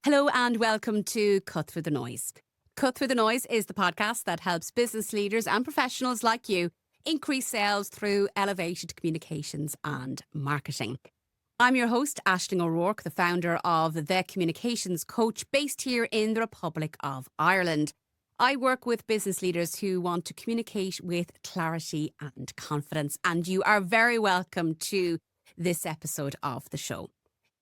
Hello and welcome to Cut Through the Noise. Cut Through the Noise is the podcast that helps business leaders and professionals like you increase sales through elevated communications and marketing. I'm your host, Aisling O'Rourke, the founder of The Communications Coach based here in the Republic of Ireland. I work with business leaders who want to communicate with clarity and confidence, and you are very welcome to this episode of the show.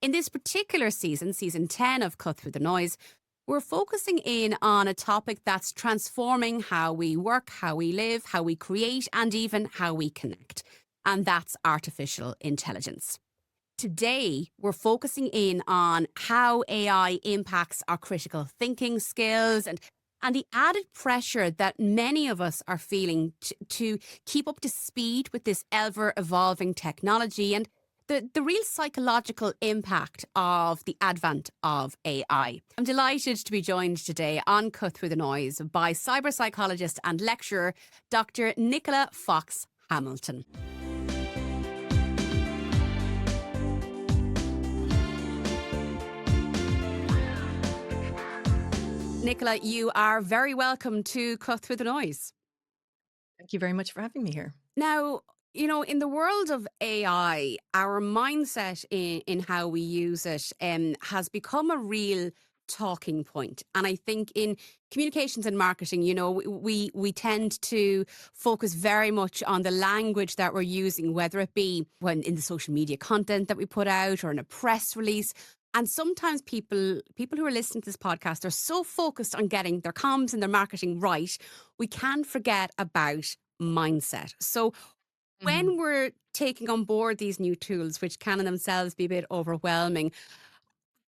In this particular season, season 10 of Cut Through the Noise, we're focusing in on a topic that's transforming how we work, how we live, how we create, and even how we connect. And that's artificial intelligence. Today, we're focusing in on how AI impacts our critical thinking skills and the added pressure that many of us are feeling to keep up to speed with this ever evolving technology and the real psychological impact of the advent of AI. I'm delighted to be joined today on Cut Through the Noise by cyber psychologist and lecturer, Dr. Nicola Fox Hamilton. Nicola, you are very welcome to Cut Through the Noise. Thank you very much for having me here. Now, in the world of AI, our mindset in how we use it has become a real talking point. And I think in communications and marketing, we tend to focus very much on the language that we're using, whether it be when in the social media content that we put out or in a press release. And sometimes people who are listening to this podcast are so focused on getting their comms and their marketing right, we can forget about mindset. So Mhm. when we're taking on board these new tools, which can in themselves be a bit overwhelming,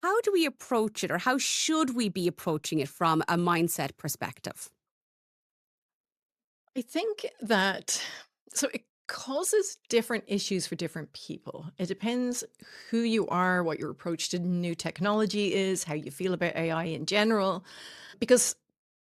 how do we approach it, or how should we be approaching it from a mindset perspective? I think that it causes different issues for different people. It depends who you are, what your approach to new technology is, how you feel about AI in general, because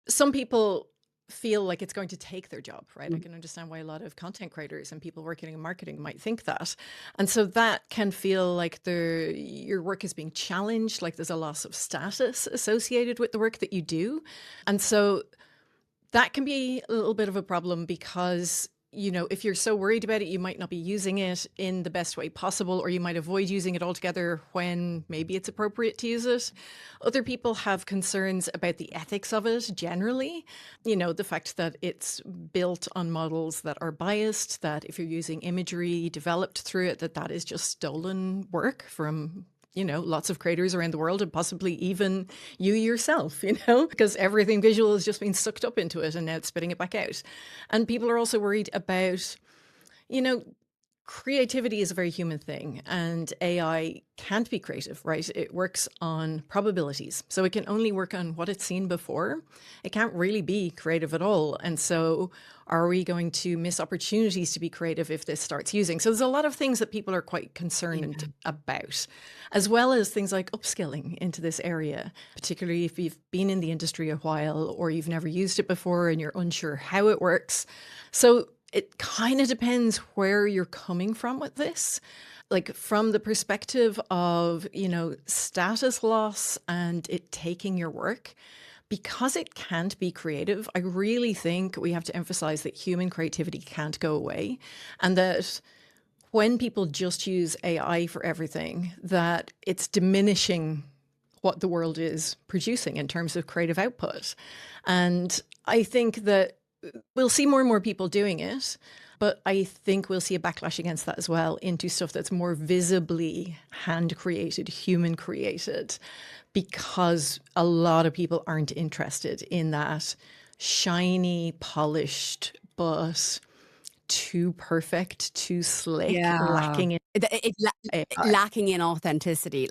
some people feel like it's going to take their job, right? I Mm. can understand why a lot of content creators and people working in marketing might think that. And so that can feel like your work is being challenged, like there's a loss of status associated with the work that you do. And so that can be a little bit of a problem because, if you're so worried about it, you might not be using it in the best way possible, or you might avoid using it altogether when maybe it's appropriate to use it. Other people have concerns about the ethics of it generally. The fact that it's built on models that are biased, that if you're using imagery developed through it, that is just stolen work from lots of creators around the world and possibly even you yourself, because everything visual has just been sucked up into it and now it's spitting it back out. And people are also worried about, you know, creativity is a very human thing and AI can't be creative, right? It works on probabilities. So it can only work on what it's seen before. It can't really be creative at all. And so are we going to miss opportunities to be creative if this starts using? So there's a lot of things that people are quite concerned about, as well as things like upskilling into this area, particularly if you've been in the industry a while or you've never used it before and you're unsure how it works. So it kind of depends where you're coming from with this. Like from the perspective of, status loss and it taking your work, because it can't be creative, I really think we have to emphasize that human creativity can't go away, and that when people just use AI for everything, that it's diminishing what the world is producing in terms of creative output. And I think that we'll see more and more people doing it, but I think we'll see a backlash against that as well into stuff that's more visibly hand created, human created, because a lot of people aren't interested in that shiny, polished, but too perfect, too slick, Yeah. lacking in AI. Lacking in authenticity.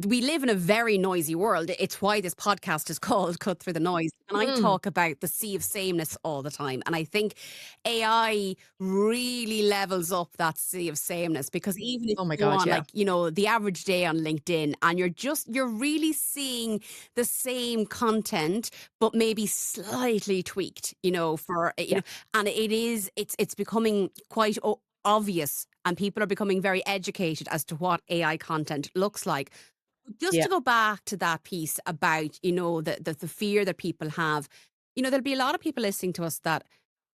We live in a very noisy world. It's why this podcast is called Cut Through the Noise. And I Mm. talk about the sea of sameness all the time. And I think AI really levels up that sea of sameness, because even if Oh my you go God, on, yeah. the average day on LinkedIn, and you're really seeing the same content, but maybe slightly tweaked, Yeah. and it's becoming quite obvious, and people are becoming very educated as to what AI content looks like. Just Yeah. to go back to that piece about, the fear that people have, there'll be a lot of people listening to us that,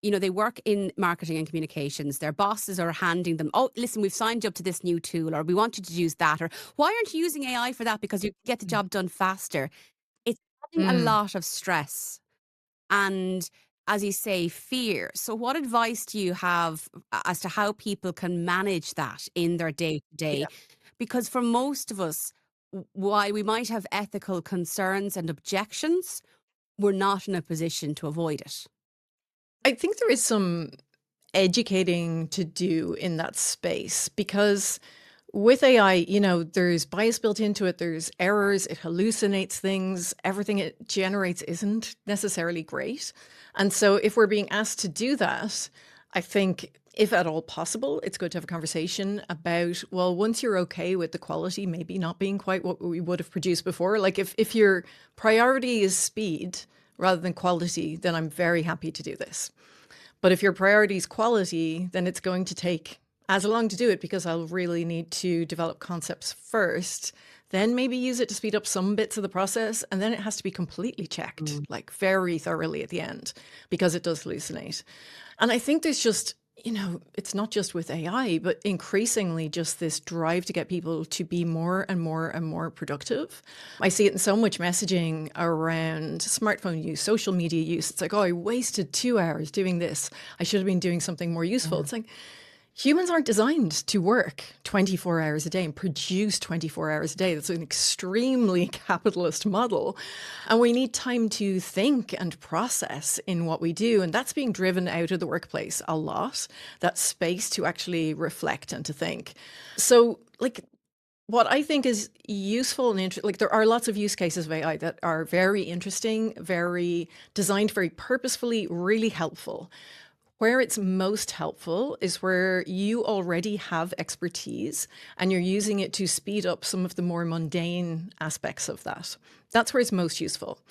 they work in marketing and communications. Their bosses are handing them, oh, listen, we've signed you up to this new tool, or we want you to use that, or why aren't you using AI for that? Because you get the Mm. job done faster. It's adding a Mm. lot of stress and, as you say, fear. So, what advice do you have as to how people can manage that in their day to day? Yeah. Because for most of us, while we might have ethical concerns and objections, we're not in a position to avoid it. I think there is some educating to do in that space because with AI, there's bias built into it, there's errors, it hallucinates things, everything it generates isn't necessarily great. And so if we're being asked to do that, I think if at all possible, it's good to have a conversation about, well, once you're okay with the quality maybe not being quite what we would have produced before, like if your priority is speed rather than quality, then I'm very happy to do this. But if your priority is quality, then it's going to take as long to do it because I'll really need to develop concepts first, then maybe use it to speed up some bits of the process. And then it has to be completely checked, Mm. like very thoroughly at the end, because it does hallucinate. And I think there's just, it's not just with AI, but increasingly just this drive to get people to be more and more and more productive. I see it in so much messaging around smartphone use, social media use. It's like, oh, I wasted 2 hours doing this. I should have been doing something more useful. Yeah. It's like, humans aren't designed to work 24 hours a day and produce 24 hours a day. That's an extremely capitalist model. And we need time to think and process in what we do. And that's being driven out of the workplace a lot, that space to actually reflect and to think. So, like, what I think is useful and interesting, like there are lots of use cases of AI that are very interesting, very designed very purposefully, really helpful. Where it's most helpful is where you already have expertise and you're using it to speed up some of the more mundane aspects of that. That's where it's most useful.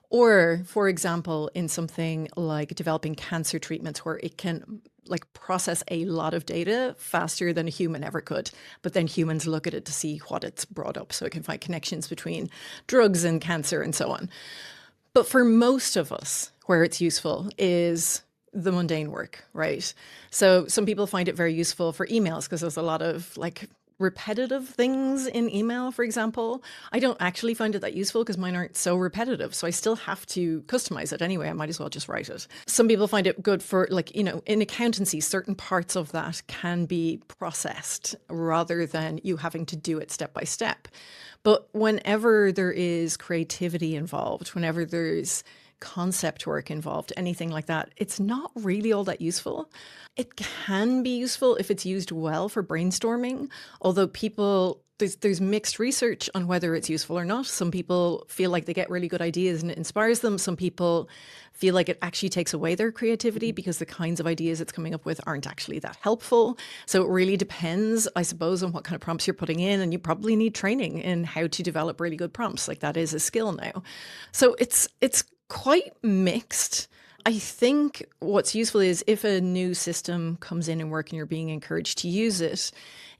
Or, for example, in something like developing cancer treatments where it can like process a lot of data faster than a human ever could. But then humans look at it to see what it's brought up so it can find connections between drugs and cancer and so on. But for most of us, where it's useful is the mundane work, right? So some people find it very useful for emails because there's a lot of like repetitive things in email, for example. I don't actually find it that useful because mine aren't so repetitive. So I still have to customize it anyway. I might as well just write it. Some people find it good for like, in accountancy, certain parts of that can be processed rather than you having to do it step by step. But whenever there is creativity involved, whenever there's concept work involved, anything like that, it's not really all that useful. It can be useful if it's used well for brainstorming, although there's mixed research on whether it's useful or not. Some people feel like they get really good ideas and it inspires them. Some people feel like it actually takes away their creativity because the kinds of ideas it's coming up with aren't actually that helpful. So it really depends, I suppose, on what kind of prompts you're putting in. And you probably need training in how to develop really good prompts. Like that is a skill now. So it's quite mixed. I think what's useful is if a new system comes in and work and you're being encouraged to use it,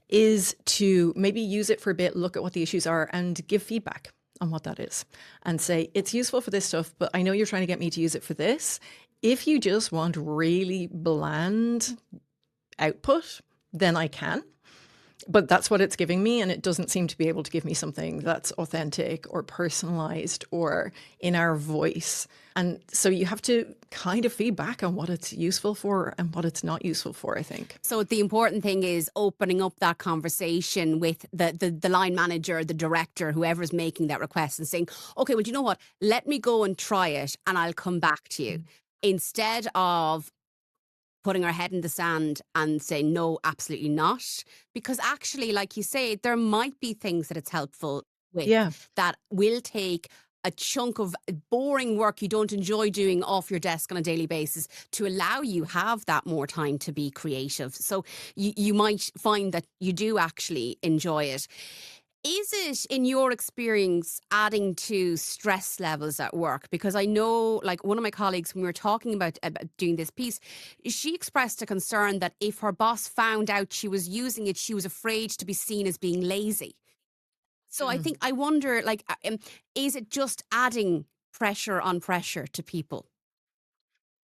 is to maybe use it for a bit, look at what the issues are and give feedback on what that is and say, it's useful for this stuff, but I know you're trying to get me to use it for this. If you just want really bland output, then I can. But that's what it's giving me. And it doesn't seem to be able to give me something that's authentic or personalized or in our voice. And so you have to kind of feedback on what it's useful for and what it's not useful for, I think. So the important thing is opening up that conversation with the line manager, the director, whoever's making that request and saying, okay, well, you know what? Let me go and try it and I'll come back to you. Instead of putting our head in the sand and saying, no, absolutely not. Because actually, like you say, there might be things that it's helpful with Yeah. that will take a chunk of boring work you don't enjoy doing off your desk on a daily basis to allow you have that more time to be creative. So you might find that you do actually enjoy it. Is it, in your experience, adding to stress levels at work? Because I know, like one of my colleagues, when we were talking about doing this piece, she expressed a concern that if her boss found out she was using it, she was afraid to be seen as being lazy. So I Mm. think I wonder, like, is it just adding pressure on pressure to people?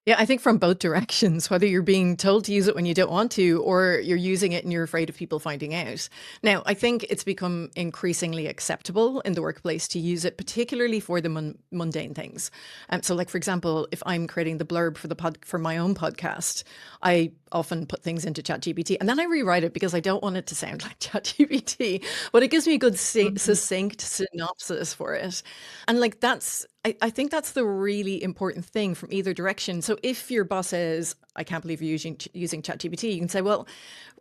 Yeah, I think from both directions, whether you're being told to use it when you don't want to, or you're using it and you're afraid of people finding out. Now, I think it's become increasingly acceptable in the workplace to use it, particularly for the mundane things. So, like for example, if I'm creating the blurb for for my own podcast, I often put things into ChatGPT and then I rewrite it because I don't want it to sound like ChatGPT, but it gives me a good Mhm. succinct synopsis for it. And like I think that's the really important thing from either direction. So if your boss says, I can't believe you're using ChatGPT, you can say, well,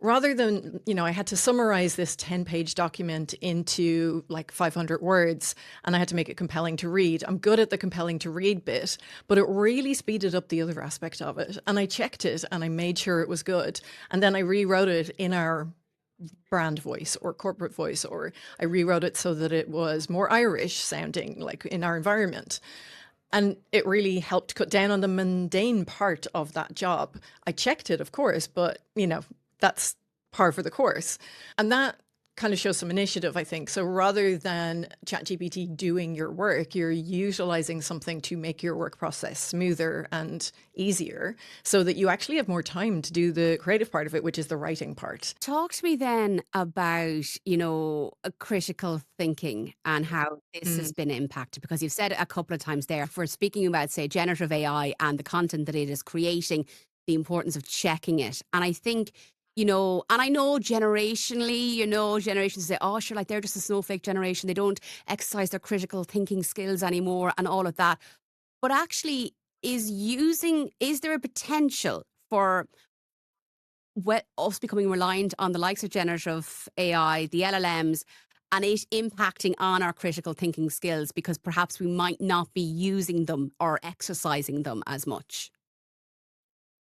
rather than, I had to summarize this 10-page document into like 500 words and I had to make it compelling to read. I'm good at the compelling to read bit, but it really speeded up the other aspect of it. And I checked it and I made sure it was good. And then I rewrote it in our brand voice or corporate voice, or I rewrote it so that it was more Irish sounding, like in our environment. And it really helped cut down on the mundane part of that job. I checked it, of course, but that's par for the course. And that kind of shows some initiative, I think. So rather than ChatGPT doing your work, you're utilizing something to make your work process smoother and easier so that you actually have more time to do the creative part of it, which is the writing part. Talk to me then about, critical thinking and how this has Mm. been impacted, because you've said it a couple of times there for speaking about, say, generative AI and the content that it is creating, the importance of checking it. And I think, and I know generationally, generations say, oh, sure, like they're just a snowflake generation. They don't exercise their critical thinking skills anymore and all of that. But actually, is there a potential for us becoming reliant on the likes of generative AI, the LLMs, and it impacting on our critical thinking skills because perhaps we might not be using them or exercising them as much?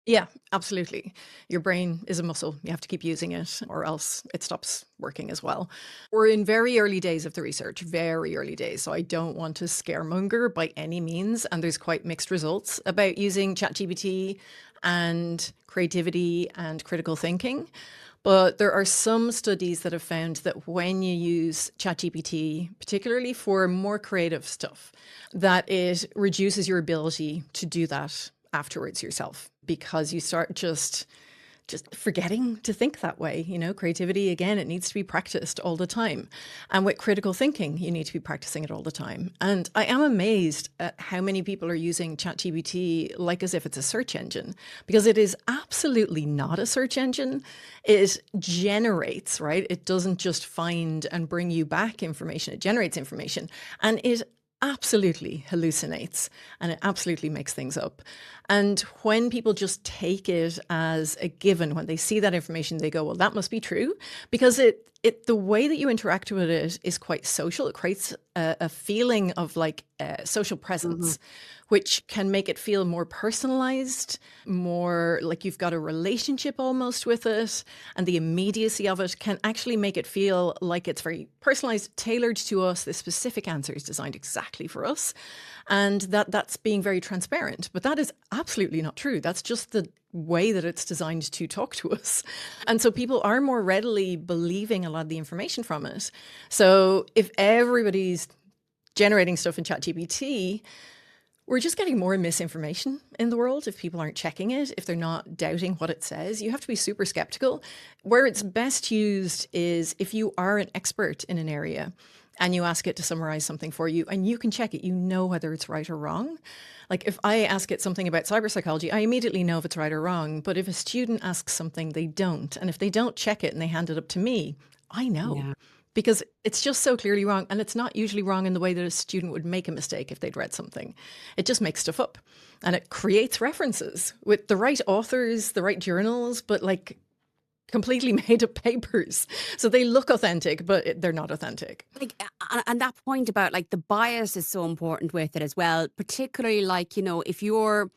Yeah, absolutely. Your brain is a muscle. You have to keep using it or else it stops working as well. We're in very early days of the research, very early days. So I don't want to scaremonger by any means. And there's quite mixed results about using ChatGPT and creativity and critical thinking. But there are some studies that have found that when you use ChatGPT, particularly for more creative stuff, that it reduces your ability to do that afterwards yourself because you start just forgetting to think that way. Creativity, again, it needs to be practiced all the time. And with critical thinking, you need to be practicing it all the time. And I am amazed at how many people are using ChatGPT like as if it's a search engine, because it is absolutely not a search engine. It generates, right? It doesn't just find and bring you back information, it generates information. And it absolutely hallucinates and it absolutely makes things up. And when people just take it as a given, when they see that information, they go, well, that must be true, because the way that you interact with it is quite social. It creates a feeling of like social Mhm. presence, which can make it feel more personalized, more like you've got a relationship almost with it. And the immediacy of it can actually make it feel like it's very personalized, tailored to us. The specific answer is designed exactly for us. And that's being very transparent. But that is absolutely not true. That's just the way that it's designed to talk to us. And so people are more readily believing a lot of the information from it. So if everybody's generating stuff in ChatGPT, we're just getting more misinformation in the world if people aren't checking it, if they're not doubting what it says. You have to be super skeptical. Where it's best used is if you are an expert in an area and you ask it to summarize something for you and you can check it, you know whether it's right or wrong. Like if I ask it something about cyber psychology, I immediately know if it's right or wrong. But if a student asks something, they don't. And if they don't check it and they hand it up to me, I know Yeah. because it's just so clearly wrong. And it's not usually wrong in the way that a student would make a mistake if they'd read something. It just makes stuff up and it creates references with the right authors, the right journals, but like completely made up papers. So they look authentic, but they're not authentic. Like, and that point about like the bias is so important with it as well, particularly like, if you're,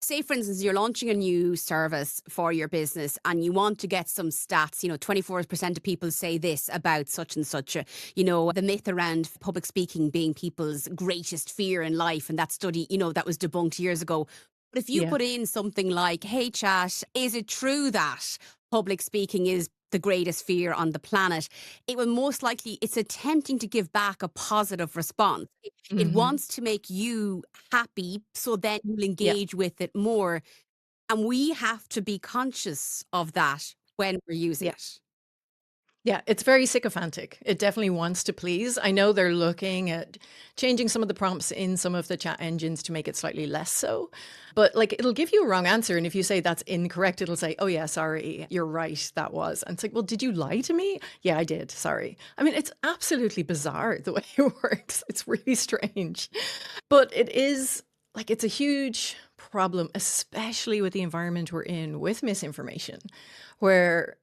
say, for instance, you're launching a new service for your business and you want to get some stats, 24% of people say this about such and such, the myth around public speaking being people's greatest fear in life. And that study, that was debunked years ago. But if you Yeah. put in something like, hey, chat, is it true that public speaking is the greatest fear on the planet, it will most likely, it's attempting to give back a positive response. It Hmm. wants to make you happy, so then you'll Yeah. engage with it more. And we have to be conscious of that when we're using Yeah. it. Yeah, it's very sycophantic. It definitely wants to please. I know they're looking at changing some of the prompts in some of the chat engines to make it slightly less so. But like it'll give you a wrong answer. And if you say that's incorrect, it'll say, oh, yeah, sorry, you're right. That was. And it's like, well, did you lie to me? Yeah, I did. Sorry. I mean, it's absolutely bizarre the way it works. It's really strange. But it is like it's a huge problem, especially with the environment we're in with misinformation, where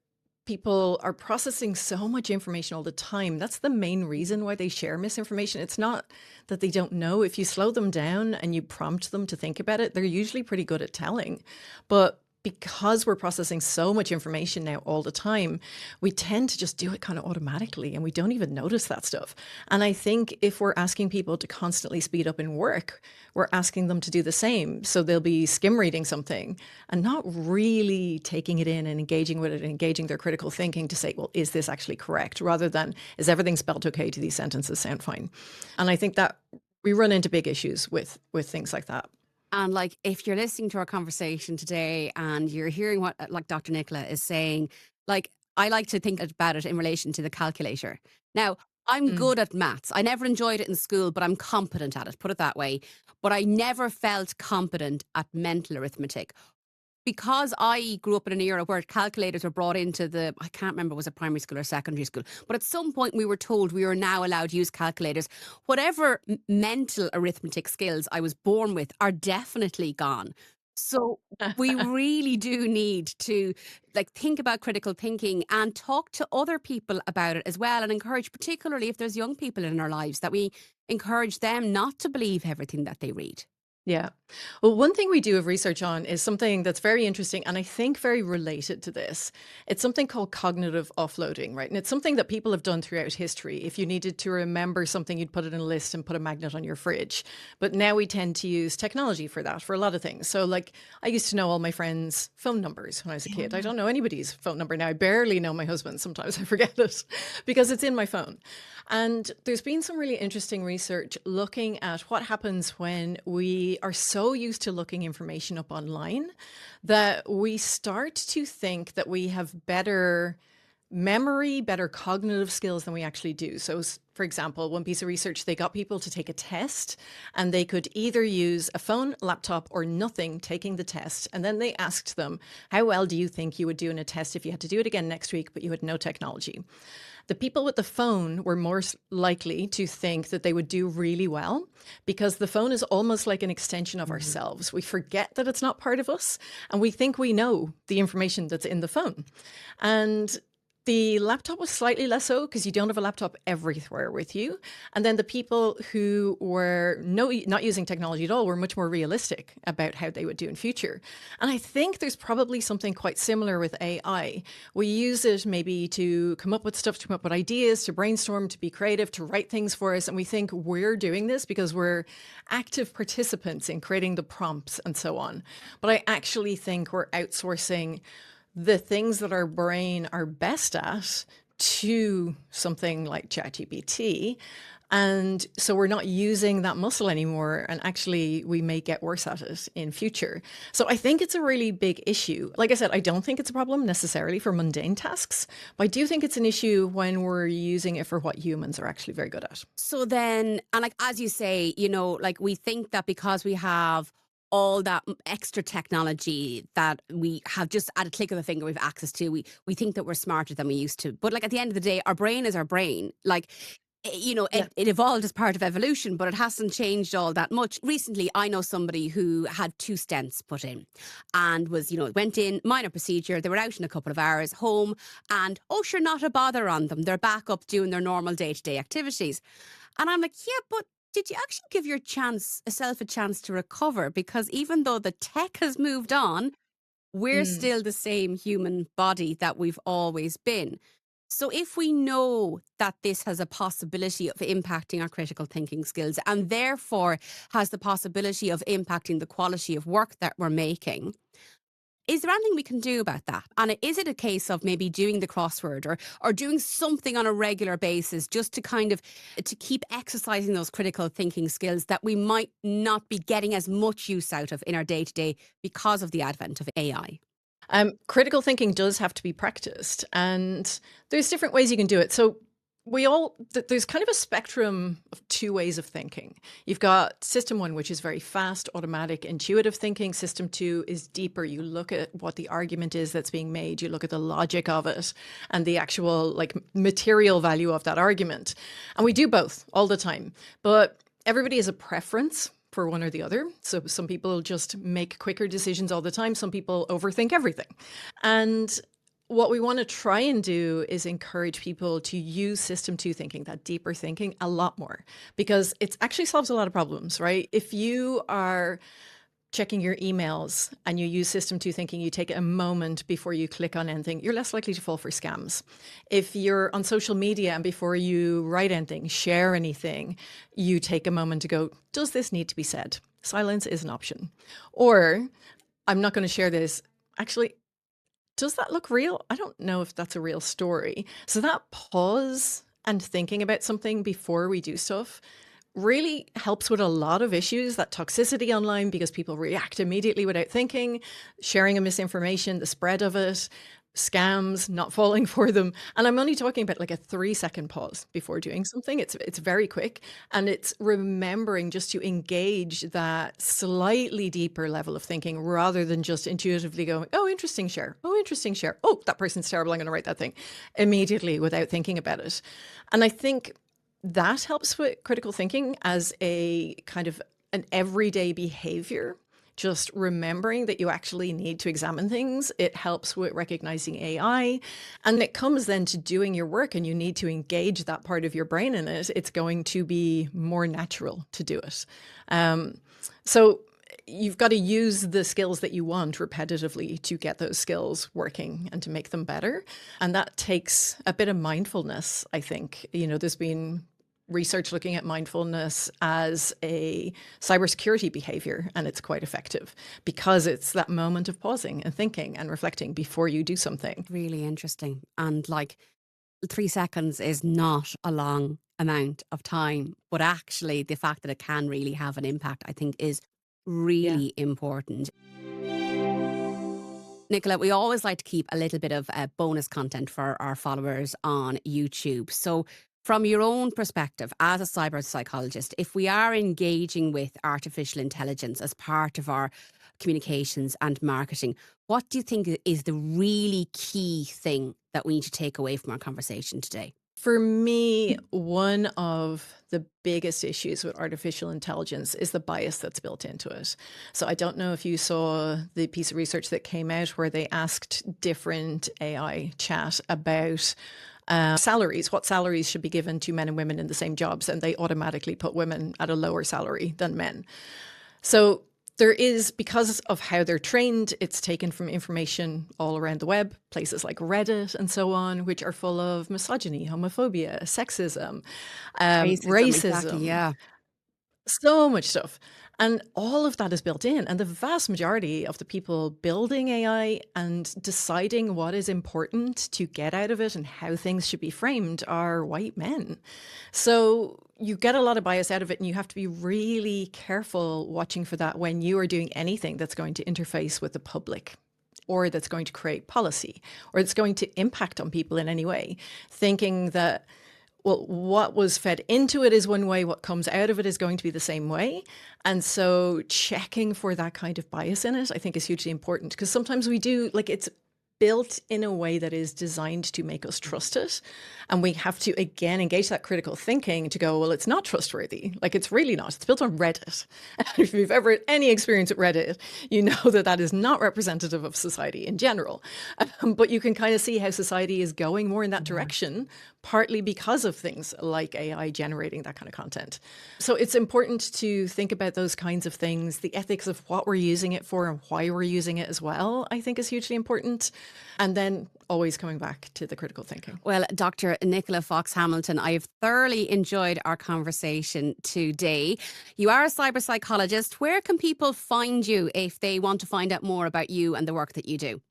people are processing so much information all the time. That's the main reason why they share misinformation. It's not that they don't know. If you slow them down and you prompt them to think about it, they're usually pretty good at telling. But because we're processing so much information now all the time, we tend to just do it kind of automatically and we don't even notice that stuff. And I think if we're asking people to constantly speed up in work, we're asking them to do the same. So they'll be skim reading something and not really taking it in and engaging with it and engaging their critical thinking to say, well, is this actually correct? Rather than, is everything spelled okay? Do these sentences sound fine? And I think that we run into big issues with things like that. And like, if you're listening to our conversation today and you're hearing what like Dr. Nicola is saying, like, I like to think about it in relation to the calculator. Now, I'm Mm. good at maths. I never enjoyed it in school, but I'm competent at it, put it that way. But I never felt competent at mental arithmetic. Because I grew up in an era where calculators were brought into the, I can't remember, was it primary school or secondary school, but at some point we were told we were now allowed to use calculators. Whatever mental arithmetic skills I was born with are definitely gone. So we really do need to like think about critical thinking and talk to other people about it as well, and encourage, particularly if there's young people in our lives, that we encourage them not to believe everything that they read. Yeah. Well, one thing we do have research on is something that's very interesting and I think very related to this. It's something called cognitive offloading, right? And it's something that people have done throughout history. If you needed to remember something, you'd put it in a list and put a magnet on your fridge. But now we tend to use technology for that, for a lot of things. So, like, I used to know all my friends' phone numbers when I was a kid. I don't know anybody's phone number now. I barely know my husband's. Sometimes I forget it because it's in my phone. And there's been some really interesting research looking at what happens when we are so used to looking information up online that we start to think that we have better memory, better cognitive skills than we actually do. So, for example, one piece of research, they got people to take a test and they could either use a phone, laptop, or nothing taking the test. And then they asked them, how well do you think you would do in a test if you had to do it again next week, but you had no technology? The people with the phone were more likely to think that they would do really well because the phone is almost like an extension of Mhm. ourselves. We forget that it's not part of us and we think we know the information that's in the phone. And the laptop was slightly less so because you don't have a laptop everywhere with you. And then the people who were not using technology at all were much more realistic about how they would do in future. And I think there's probably something quite similar with AI. We use it maybe to come up with stuff, to come up with ideas, to brainstorm, to be creative, to write things for us. And we think we're doing this because we're active participants in creating the prompts and so on. But I actually think we're outsourcing the things that our brain are best at to something like ChatGPT. And so we're not using that muscle anymore. And actually, we may get worse at it in future. So I think it's a really big issue. Like I said, I don't think it's a problem necessarily for mundane tasks, but I do think it's an issue when we're using it for what humans are actually very good at. So then, and like, as you say, like we think that because we have all that extra technology that we have just at a click of a finger we've access to, we think that we're smarter than we used to. But like at the end of the day, our brain is our brain. Like, Yeah. it evolved as part of evolution, but it hasn't changed all that much. Recently, I know somebody who had 2 stents put in and was, went in, minor procedure. They were out in a couple of hours, home, and oh, sure, not a bother on them. They're back up doing their normal day to day activities. And I'm like, yeah, but did you actually give yourself a chance to recover? Because even though the tech has moved on, we're Mm. still the same human body that we've always been. So if we know that this has a possibility of impacting our critical thinking skills and therefore has the possibility of impacting the quality of work that we're making, Is there anything we can do about that? And is it a case of maybe doing the crossword or doing something on a regular basis just to kind of to keep exercising those critical thinking skills that we might not be getting as much use out of in our day to day because of the advent of AI? Critical thinking does have to be practiced, and there's different ways you can do it. So there's kind of a spectrum of two ways of thinking. You've got system one, which is very fast, automatic, intuitive thinking. System two is deeper. You look at what the argument is that's being made. You look at the logic of it and the actual like material value of that argument. And we do both all the time, but everybody has a preference for one or the other. So some people just make quicker decisions all the time. Some people overthink everything. And what we want to try and do is encourage people to use system two thinking, that deeper thinking, a lot more, because it actually solves a lot of problems, right? If you are checking your emails and you use system two thinking, you take a moment before you click on anything, you're less likely to fall for scams. If you're on social media and before you write anything, share anything, you take a moment to go, does this need to be said? Silence is an option. Or I'm not going to share this. Actually, does that look real? I don't know if that's a real story. So that pause and thinking about something before we do stuff really helps with a lot of issues, that toxicity online, because people react immediately without thinking, sharing a misinformation, the spread of it, scams, not falling for them. And I'm only talking about like a 3-second pause before doing something. It's very quick. And it's remembering just to engage that slightly deeper level of thinking rather than just intuitively going, oh, interesting, share. Oh, interesting, share. Oh, that person's terrible. I'm going to write that thing immediately without thinking about it. And I think that helps with critical thinking as a kind of an everyday behavior. Just remembering that you actually need to examine things. It helps with recognizing AI. And it comes then to doing your work and you need to engage that part of your brain in it. It's going to be more natural to do it. So you've got to use the skills that you want repetitively to get those skills working and to make them better. And that takes a bit of mindfulness, I think. You know, there's been research looking at mindfulness as a cybersecurity behavior, and it's quite effective because it's that moment of pausing and thinking and reflecting before you do something. Really interesting. And like 3 seconds is not a long amount of time, but actually the fact that it can really have an impact, I think, is really important. Nicola, we always like to keep a little bit of bonus content for our followers on YouTube. So from your own perspective as a cyber psychologist, if we are engaging with artificial intelligence as part of our communications and marketing, what do you think is the really key thing that we need to take away from our conversation today? For me, one of the biggest issues with artificial intelligence is the bias that's built into it. So I don't know if you saw the piece of research that came out where they asked different AI chat about salaries, what salaries should be given to men and women in the same jobs, and they automatically put women at a lower salary than men. So there is, because of how they're trained, it's taken from information all around the web, places like Reddit and so on, which are full of misogyny, homophobia, sexism, racism. Exactly, yeah. So much stuff. And all of that is built in. And the vast majority of the people building AI and deciding what is important to get out of it and how things should be framed are white men. So you get a lot of bias out of it, and you have to be really careful watching for that when you are doing anything that's going to interface with the public, or that's going to create policy, or that's going to impact on people in any way, thinking that, well, what was fed into it is one way, what comes out of it is going to be the same way. And so checking for that kind of bias in it, I think, is hugely important, because sometimes we do, like, it's built in a way that is designed to make us trust it. And we have to, again, engage that critical thinking to go, well, it's not trustworthy. Like, it's really not. It's built on Reddit. If you've ever had any experience with Reddit, you know that that is not representative of society in general. But you can kind of see how society is going more in that direction, partly because of things like AI generating that kind of content. So it's important to think about those kinds of things. The ethics of what we're using it for and why we're using it as well, I think, is hugely important. And then always coming back to the critical thinking. Well, Dr. Nicola Fox Hamilton, I have thoroughly enjoyed our conversation today. You are a cyber psychologist. Where can people find you if they want to find out more about you and the work that you do?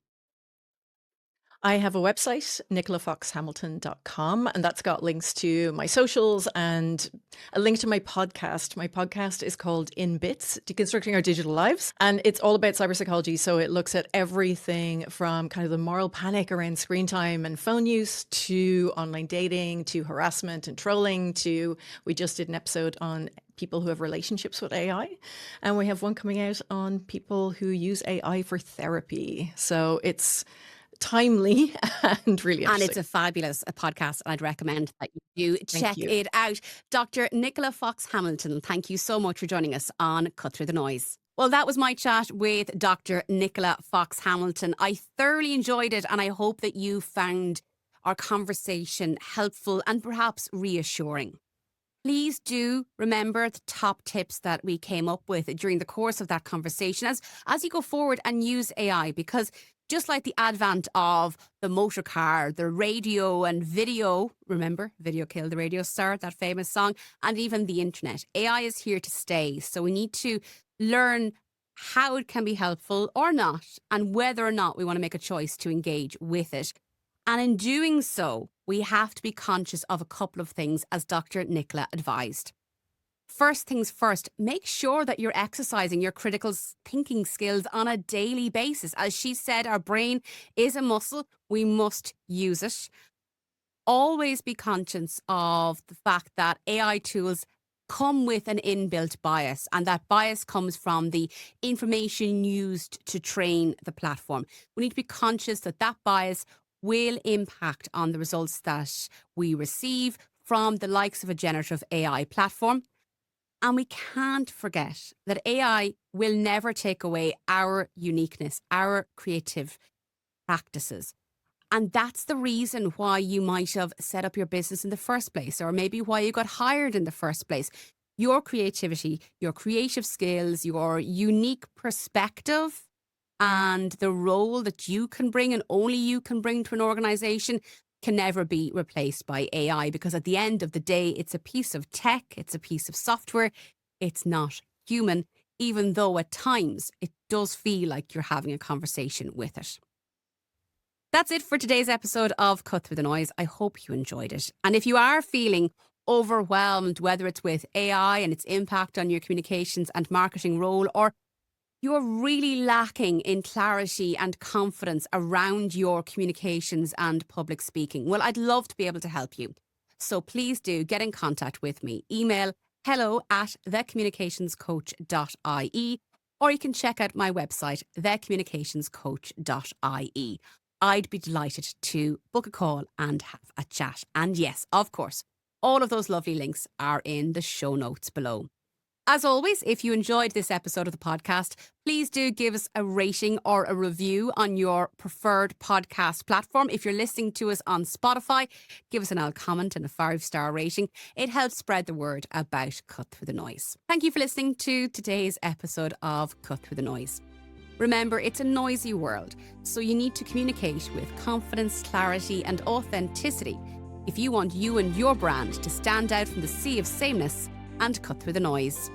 I have a website, nicolafoxhamilton.com, and that's got links to my socials and a link to my podcast. My podcast is called In Bits, Deconstructing Our Digital Lives, and it's all about cyber psychology. So it looks at everything from kind of the moral panic around screen time and phone use to online dating, to harassment and trolling, to we just did an episode on people who have relationships with AI. And we have one coming out on people who use AI for therapy. So it's timely and really interesting. And it's a fabulous podcast. I'd recommend that you check it out. Dr. Nicola Fox Hamilton, thank you so much for joining us on Cut Through the Noise. Well, that was my chat with Dr. Nicola Fox Hamilton. I thoroughly enjoyed it, and I hope that you found our conversation helpful and perhaps reassuring. Please do remember the top tips that we came up with during the course of that conversation as you go forward and use AI, because just like the advent of the motor car, the radio and video, remember, video killed the radio star, that famous song, and even the internet, AI is here to stay. So we need to learn how it can be helpful or not, and whether or not we want to make a choice to engage with it. And in doing so, we have to be conscious of a couple of things, as Dr. Nicola advised. First things first, make sure that you're exercising your critical thinking skills on a daily basis. As she said, our brain is a muscle. We must use it. Always be conscious of the fact that AI tools come with an inbuilt bias, and that bias comes from the information used to train the platform. We need to be conscious that that bias will impact on the results that we receive from the likes of a generative AI platform. And we can't forget that AI will never take away our uniqueness, our creative practices. And that's the reason why you might have set up your business in the first place, or maybe why you got hired in the first place. Your creativity, your creative skills, your unique perspective, and the role that you can bring and only you can bring to an organization can never be replaced by AI, because at the end of the day, it's a piece of tech, it's a piece of software, it's not human, even though at times it does feel like you're having a conversation with it. That's it for today's episode of Cut Through the Noise. I hope you enjoyed it. And if you are feeling overwhelmed, whether it's with AI and its impact on your communications and marketing role, or you're really lacking in clarity and confidence around your communications and public speaking, well, I'd love to be able to help you. So please do get in contact with me. Email hello@thecommunicationscoach.ie, or you can check out my website, thecommunicationscoach.ie. I'd be delighted to book a call and have a chat. And yes, of course, all of those lovely links are in the show notes below. As always, if you enjoyed this episode of the podcast, please do give us a rating or a review on your preferred podcast platform. If you're listening to us on Spotify, give us an old comment and a 5-star rating. It helps spread the word about Cut Through the Noise. Thank you for listening to today's episode of Cut Through the Noise. Remember, it's a noisy world, so you need to communicate with confidence, clarity, and authenticity if you want you and your brand to stand out from the sea of sameness and cut through the noise.